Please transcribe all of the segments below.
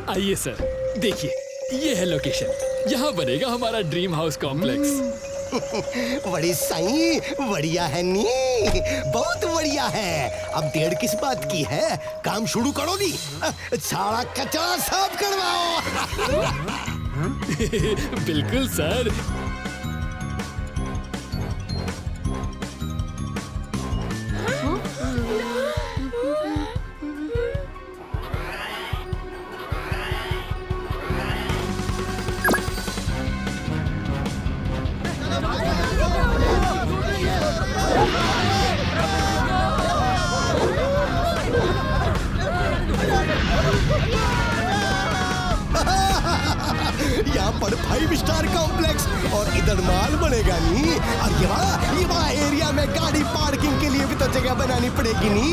आइए सर, देखिए ये है लोकेशन। यहाँ बनेगा हमारा ड्रीम हाउस कॉम्प्लेक्स। बड़ी सही, बढ़िया है नी, बहुत बढ़िया है। अब देर किस बात की है, काम शुरू करो नी। सारा कचरा साफ करवाओ। बिल्कुल सर। यहाँ पर 5 स्टार कॉम्प्लेक्स और इधर माल बनेगा नी। और यहाँ एरिया में गाड़ी पार्किंग के लिए भी तो जगह बनानी पड़ेगी नी।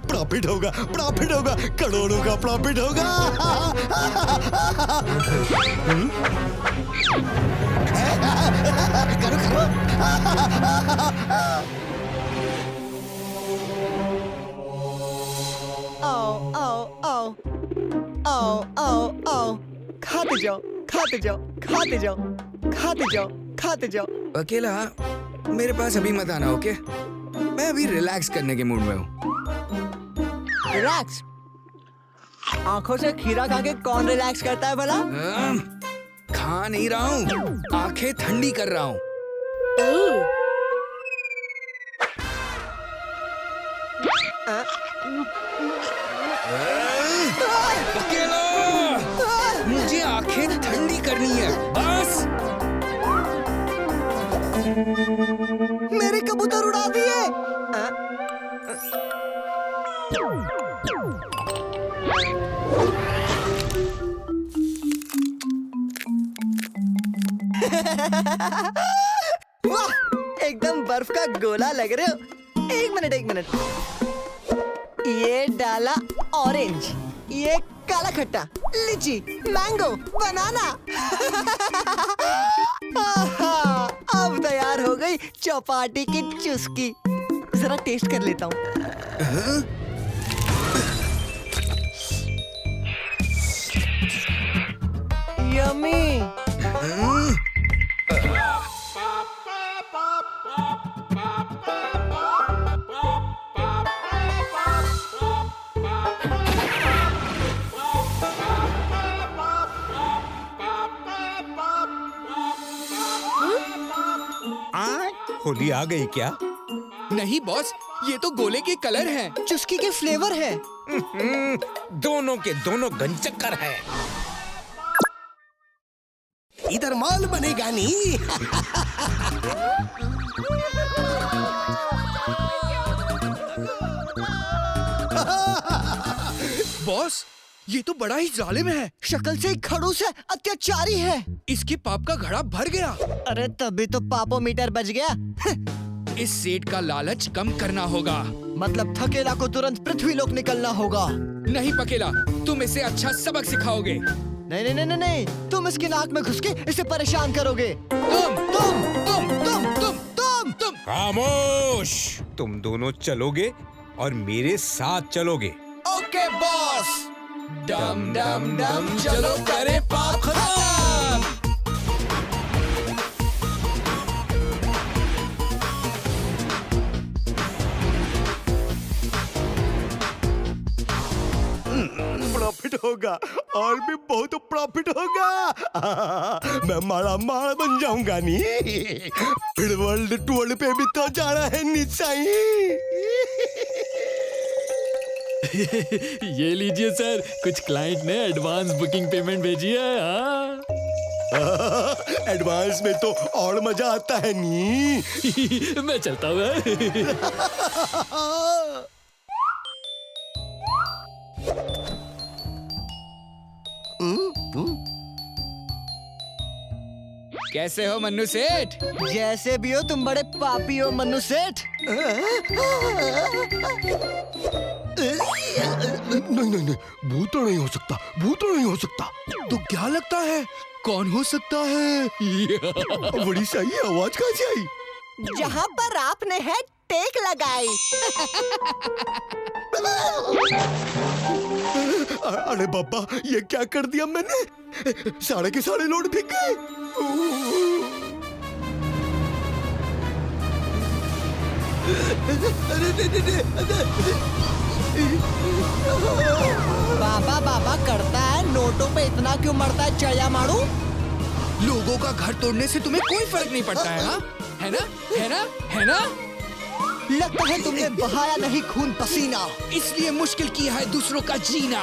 प्रॉफिट होगा, प्रॉफिट होगा, करोड़ों का प्रॉफिट होगा। करो करो। आओ आओ आओ आओ आओ आओ, खाते जाओ खाते जाओ खाते जाओ खाते जाओ खाते जाओ। अकेला मेरे पास अभी मत आना, ओके? मैं अभी रिलैक्स करने के मूड में हूँ। रिलैक्स? आंखों से खीरा खा के कौन रिलैक्स करता है भला? खा नहीं रहा हूँ, आंखें ठंडी कर रहा हूँ। अकेला, मुझे आंखें ठंडी करनी है बस। मेरे कबूतर उड़ा दिए। वाह, एकदम बर्फ का गोला लग रहे हो। एक मिनट एक मिनट, ये डाला ऑरेंज, ये काला खट्टा, लीची, मैंगो, बनाना। अब तैयार हो गई चौपाटी की चुस्की। जरा टेस्ट कर लेता हूँ। यम्मी। होली आ गई क्या? नहीं बॉस, ये तो गोले के कलर हैं। चुस्की के फ्लेवर है। दोनों के दोनों गंचक्कर है। इधर माल बनेगा नी। बॉस, ये तो बड़ा ही जालिम है। शक्ल से ही खड़ूस है, अत्याचारी है। इसके पाप का घड़ा भर गया। अरे तभी तो पापोमीटर बच गया। इस सेठ का लालच कम करना होगा। मतलब थकेला को तुरंत पृथ्वी-लोक निकलना होगा। नहीं पकेला, तुम इसे अच्छा सबक सिखाओगे। नहीं नहीं नहीं नहीं, तुम इसकी नाक में घुस के इसे परेशान करोगे। तुम खामोश! तुम दोनों चलोगे और मेरे साथ चलोगे। Okay boss. डम डम डम चलो करे पाप खत्म। प्रॉफिट होगा और भी बहुत प्रॉफिट होगा। मैं माला माल बन जाऊंगा नी। फिर वर्ल्ड टूर पे भी तो जाना है निशाई। ये लीजिए सर, कुछ क्लाइंट ने एडवांस बुकिंग पेमेंट भेजी है। एडवांस में तो और मजा आता है नी। मैं चलता हूँ। कैसे हो मन्नू सेठ? जैसे भी हो तुम बड़े पापी हो मन्नू सेठ। नहीं नहीं नहीं, भूत तो नहीं हो सकता, भूत तो नहीं हो सकता। तो क्या लगता है कौन हो सकता है? बड़ी सही आवाज कहाँ से आई? जहाँ पर आपने है टेक लगाई। अरे बाबा, ये क्या कर दिया मैंने? सारे के सारे लोड फेंक गए। बाबा बाबा करता है, नोटों पे इतना क्यों मरता है चया मारू? लोगों का घर तोड़ने से तुम्हें कोई फर्क नहीं पड़ता है, हाँ? है ना? है ना? है ना? लगता है तुमने बहाया नहीं खून पसीना, इसलिए मुश्किल किया है दूसरों का जीना।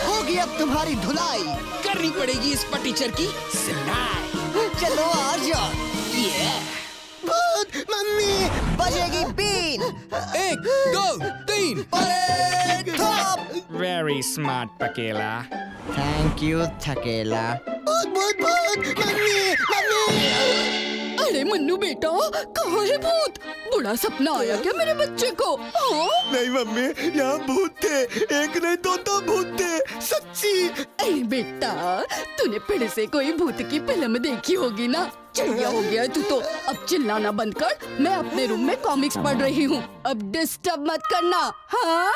होगी अब तुम्हारी धुलाई। करनी पड़ेगी इस फटीचर की सिलाई। चलो आ जाओ। भूत मम्मी बजेगी बीन। 1 2 3 वेरी स्मार्ट पकेला। थैंक यू थकेला। भूत भूत भूत मम्मी मम्मी। अरे मन्नू बेटा, कहाँ है भूत? बुरा सपना आया क्या मेरे बच्चे को? हाँ? नहीं मम्मी, यहाँ भूत थे, एक नहीं दो भूत थे, सच्ची। अरे बेटा, तूने फिर से कोई भूत की फिल्म देखी होगी ना? चिड़िया हो गया तू तो। अब चिल्लाना बंद कर, मैं अपने रूम में कॉमिक्स पढ़ रही हूँ। अब डिस्टर्ब मत करना, हाँ?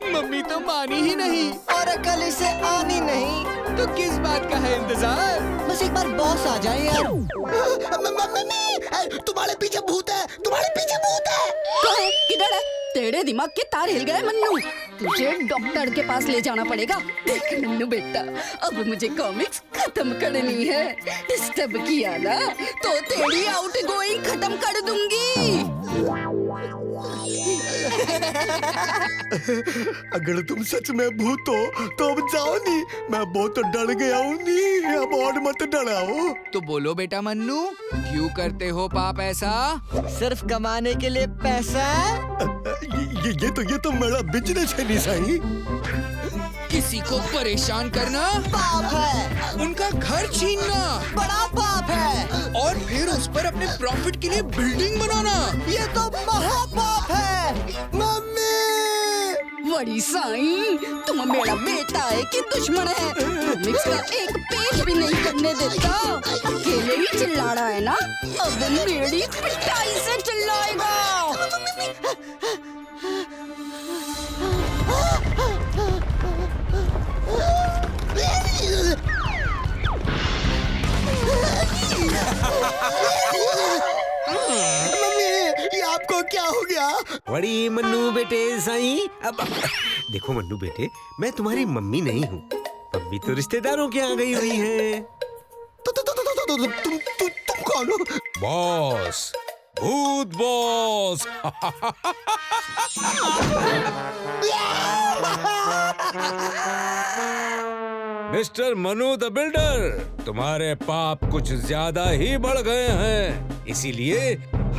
मम्मी तो मानी ही नहीं और अकल इसे आनी नहीं। तो किस बात का है इंतजार? बस एक बार बॉस आ जाए यार। मम्मी, तुम्हारे पीछे भूत है, तुम्हारे पीछे भूत है। कहाँ है? किधर है? तेरे दिमाग के तार हिल गए मन्नू, तुझे डॉक्टर के पास ले जाना पड़ेगा। देख मन्नू बेटा, अब मुझे कॉमिक्स खत्म करनी है। डिस्टर्ब किया ना तो तेरी आउटगोइंग खत्म कर दूंगी। अगर तुम सच में भूत हो तो अब जाओ नहीं, मैं बहुत डर गया हूँ नहीं, अब और मत डराओ। तो बोलो बेटा मन्नू, क्यों करते हो पाप ऐसा? सिर्फ कमाने के लिए पैसा। ये तो मेरा बिजनेस है निशाई। किसी को परेशान करना पाप है, उनका घर छीनना बड़ा पाप है, और फिर उस पर अपने प्रॉफिट के लिए बिल्डिंग बनाना, ये तो महापाप है। मम्मी बड़ी साईं, तुम मेरा बेटा है कि दुश्मन है? कॉमिक्स का एक पेज भी नहीं करने देता। अकेले ही चिल्ला रहा है ना, अब मेरी पिटाई से चिल्लाएगा। मम्मी, ये आपको क्या हो गया? बड़ी मन्नू बेटे साईं। अब देखो मन्नू बेटे, मैं तुम्हारी मम्मी नहीं हूँ, मम्मी तो रिश्तेदारों के यहाँ गई हुई है। तुम कौन हो? बॉस, भूत boss. Mister Manu the builder, तुम्हारे पाप कुछ ज्यादा ही बढ़ गए हैं, इसीलिए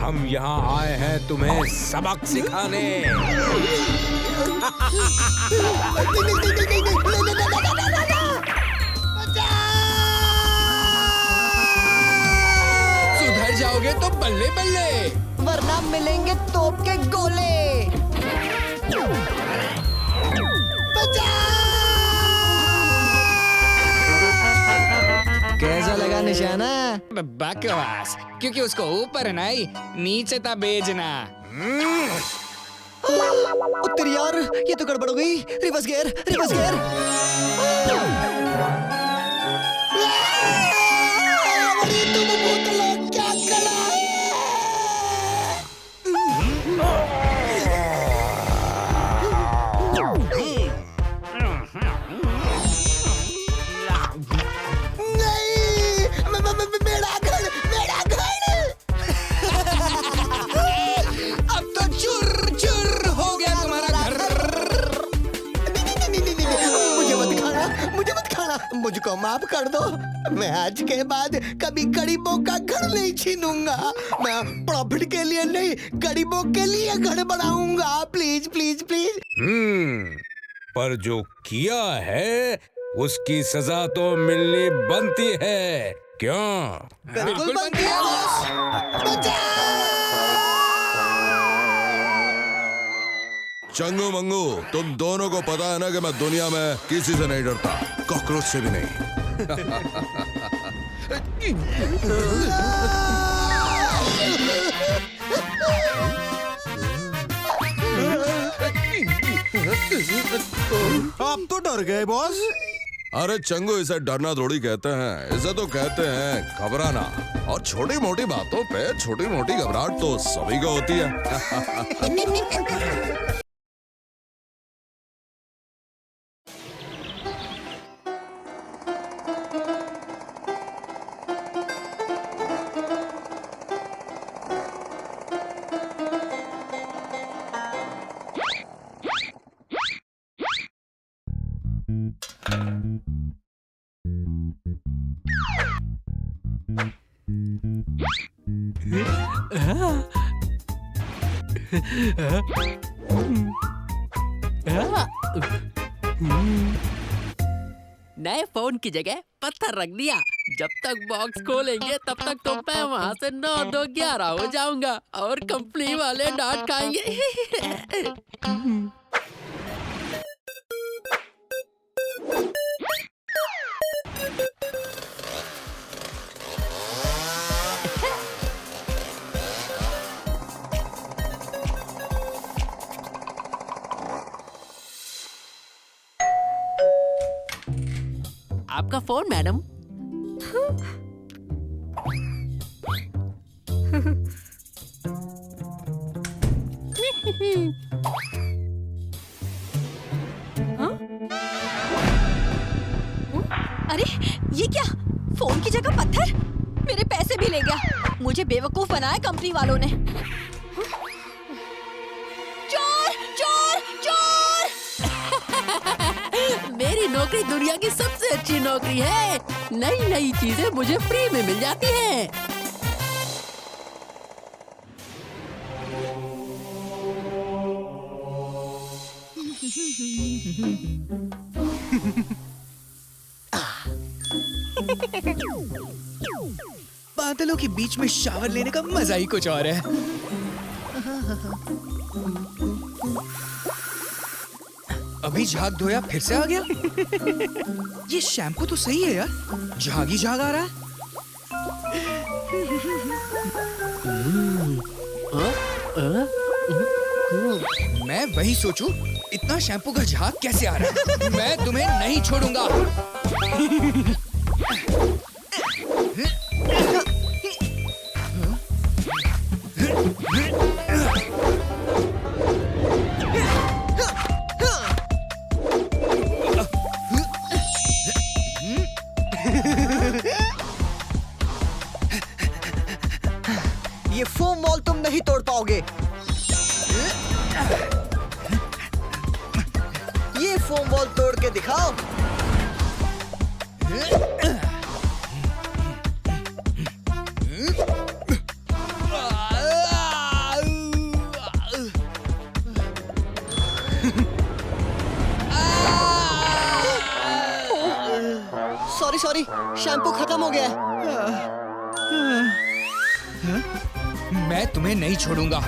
हम यहाँ आए हैं तुम्हें सबक सिखाने। सुधर जाओगे तो बल्ले बल्ले, वरना मिलेंगे तोप के गोले। कैसा लगा निशाना? बकवास, क्योंकि उसको ऊपर नहीं नीचे था भेजना। उत्तरी यार, ये तो गड़बड़ हो गई। Reverse gear, reverse gear. तुम भूत लोग क्या करा है? मेरा घर, मेरा घर। अब तो चुर चुर हो गया तुम्हारा घर। मुझे मत खाना, मुझको माफ कर दो। मैं आज के बाद कभी गरीबों का घर नहीं छीनूंगा। मैं प्रॉफिट के लिए नहीं, गरीबों के लिए घर बनाऊंगा। Please please please. पर जो किया है उसकी सजा तो मिलनी बनती है। क्यों? बिल्कुल बनती है बॉस। चंगू मंगू, तुम दोनों को पता है ना कि मैं दुनिया में किसी से नहीं डरता, कॉकरोच से भी नहीं। आप तो डर गए बॉस। अरे चंगू, इसे डरना थोड़ी कहते हैं, इसे तो कहते हैं घबराना। और छोटी मोटी बातों पे छोटी मोटी घबराहट तो सभी को होती है। नए फोन की जगह पत्थर रख दिया। जब तक बॉक्स खोलेंगे तब तक तो मैं वहाँ से 9 2 11 हो जाऊंगा और कंपनी वाले डांट खाएंगे। आपका फोन मैडम। अरे ये क्या, फोन की जगह पत्थर? मेरे पैसे भी ले गया। मुझे बेवकूफ बनाया कंपनी वालों ने। चोर चोर चोर! मेरी नौकरी दुनिया की सबसे अच्छी नौकरी है। नई नई चीजें मुझे फ्री में मिल जाती हैं। बादलों के बीच में शावर लेने का मजा ही कुछ और है। अभी झाग धोया फिर से आ गया। ये शैम्पू तो सही है यार, झाग ही झाग आ रहा है। मैं वही सोचूं, इतना शैम्पू का झाग कैसे आ रहा है। मैं तुम्हें नहीं छोड़ूंगा। ये फोम वॉल तुम नहीं तोड़ पाओगे। ये फोम वॉल तोड़ के दिखाओ। सॉरी सॉरी, शैम्पू खत्म हो गया है। मैं तुम्हें नहीं छोड़ूंगा।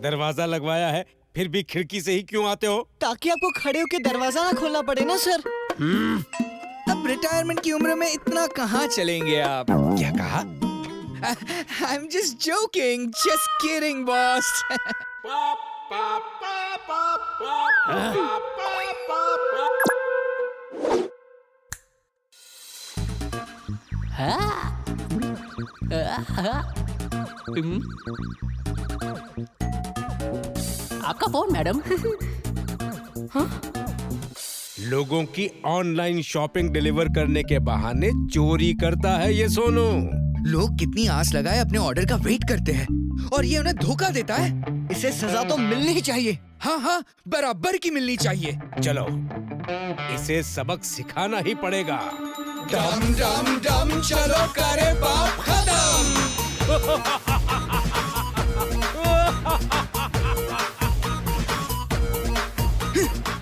दरवाजा लगवाया है, फिर भी खिड़की से ही क्यों आते हो? ताकि आपको खड़े होकर दरवाजा ना खोलना पड़े ना सर। अब रिटायरमेंट की उम्र में इतना कहाँ चलेंगे आप? क्या कहा? I'm just joking, just kidding, boss. आपका फोन मैडम। लोगों की ऑनलाइन शॉपिंग डिलीवर करने के बहाने चोरी करता है ये सोनू। लोग कितनी आस लगाए अपने ऑर्डर का वेट करते हैं और ये उन्हें धोखा देता है। इसे सजा तो मिलनी ही चाहिए। हाँ हाँ, बराबर की मिलनी चाहिए। चलो, इसे सबक सिखाना ही पड़ेगा। डम डम डम चलो करे पाप खत्म।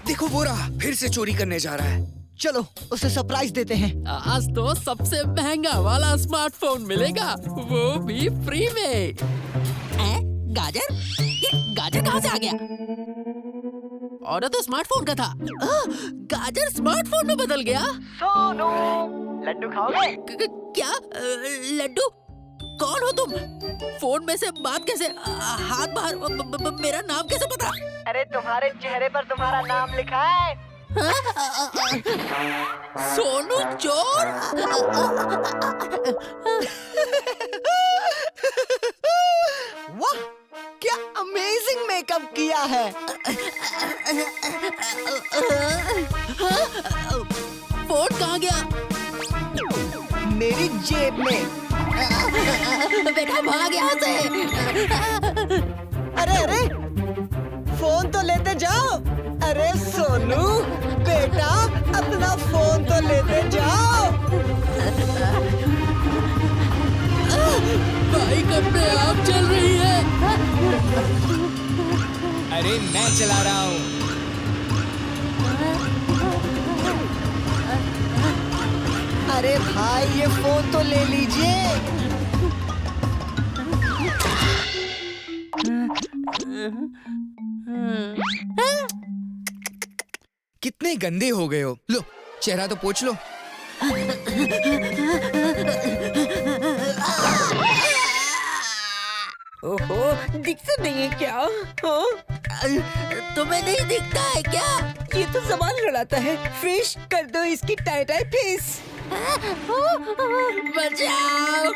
देखो वो रहा, फिर से चोरी करने जा रहा है। चलो उसे सरप्राइज देते हैं। आज तो सबसे महंगा वाला स्मार्टफोन मिलेगा, वो भी फ्री में। गाजर? ये गाजर कहाँ से आ गया? ऑर्डर तो स्मार्टफोन का था। गाजर स्मार्टफोन में बदल गया। सोनू, लड्डू खाओगे? क्या लड्डू? कौन हो तुम? फोन में से बात कैसे? हाथ बाहर, मेरा नाम कैसे पता? अरे तुम्हारे चेहरे पर तुम्हारा नाम लिखा है। सोनू चोर? वाह, क्या अमेजिंग मेकअप किया है। फोन कहाँ गया? मेरी जेब में। बेटा भाग यहाँ से। अरे अरे, फोन तो लेते जाओ। अरे सोनू बेटा, अपना फोन तो लेते जाओ। बाइक अपने आप चल रही है। अरे मैं चला रहा हूँ। अरे भाई, ये फोन तो ले लीजिए। कितने गंदे हो गए हो। लो चेहरा तो पोंछ लो। ओहो, दिखता नहीं है क्या? तुम्हें नहीं दिखता है क्या? ये तो जबान लड़ाता है। फिश कर दो इसकी टाई टाई फिश। बचाओ!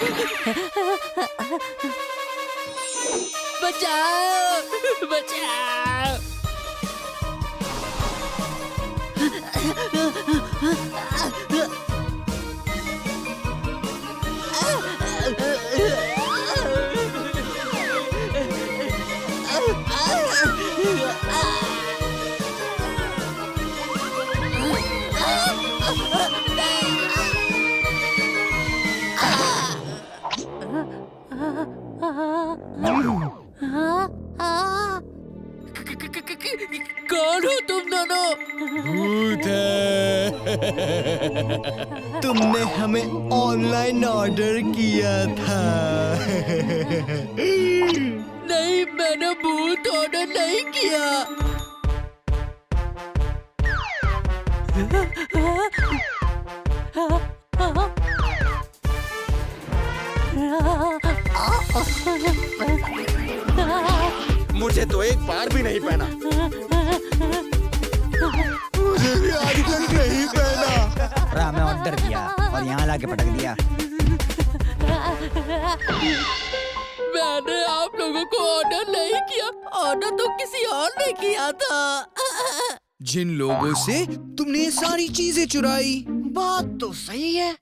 बचाओ! बचाओ! कौन हो तुम दोनों? भूत है। तुमने हमें ऑनलाइन ऑर्डर किया था। नहीं, मैंने भूत ऑर्डर नहीं किया। मुझे तो एक बार भी नहीं पहना। मुझे भी आज तक नहीं पहना। हमें ऑर्डर किया और यहाँ लाके पटक दिया। मैंने आप लोगों को ऑर्डर नहीं किया, ऑर्डर तो किसी और ने किया था। जिन लोगों से तुमने ये सारी चीजें चुराई। बात तो सही है।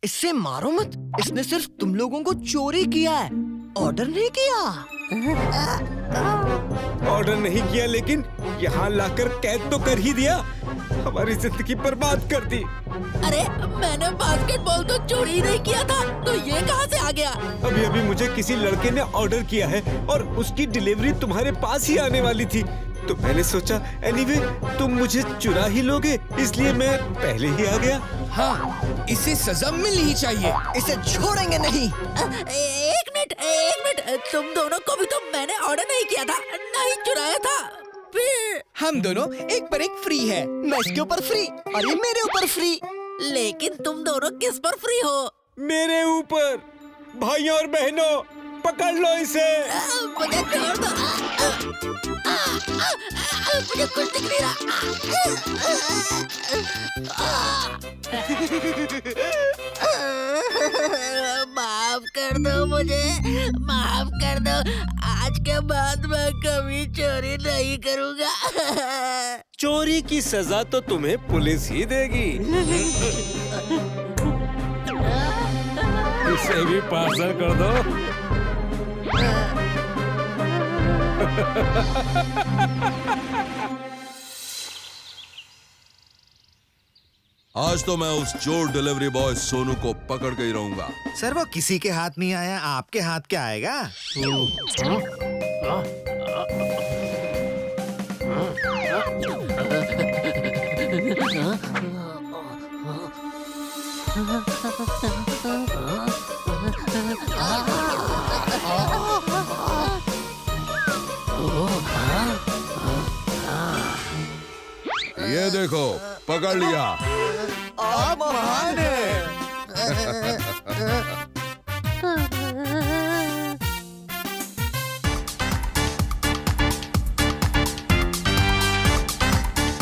इससे मारो मत, इसने सिर्फ तुम लोगों को चोरी किया है, ऑर्डर नहीं किया। ऑर्डर नहीं किया, लेकिन यहाँ लाकर कैद तो कर ही दिया। हमारी जिंदगी बर्बाद कर दी। अरे मैंने बास्केटबॉल तो चोरी नहीं किया था, तो ये कहाँ से आ गया? अभी अभी मुझे किसी लड़के ने ऑर्डर किया है और उसकी डिलीवरी तुम्हारे पास ही आने वाली थी, तो मैंने सोचा एनीवे तुम मुझे चुरा ही लोगे, इसलिए मैं पहले ही आ गया। हाँ, इसे सजा मिलनी ही चाहिए। इसे छोड़ेंगे नहीं। एक मिनट, तुम दोनों को भी तो मैंने ऑर्डर नहीं किया था, नहीं चुराया था। फिर हम दोनों एक पर एक फ्री है। मैं इसके ऊपर फ्री और ये मेरे ऊपर फ्री। लेकिन तुम दोनों किस पर फ्री हो? मेरे ऊपर। भाइयों और बहनों, पकड़ लो इसे। मुझे छोड़ दो। मुझे कुछ दिख नहीं रहा। माफ कर दो मुझे, माफ कर दो। आज के बाद मैं कभी चोरी नहीं करूँगा। चोरी की सजा तो तुम्हें पुलिस ही देगी। इसे भी पार्सल कर दो। आज तो मैं उस चोर डिलीवरी बॉय सोनू को पकड़ के ही रहूंगा। सर वो किसी के हाथ नहीं आया, आपके हाथ क्या आएगा? ये देखो, पकड़ लिया।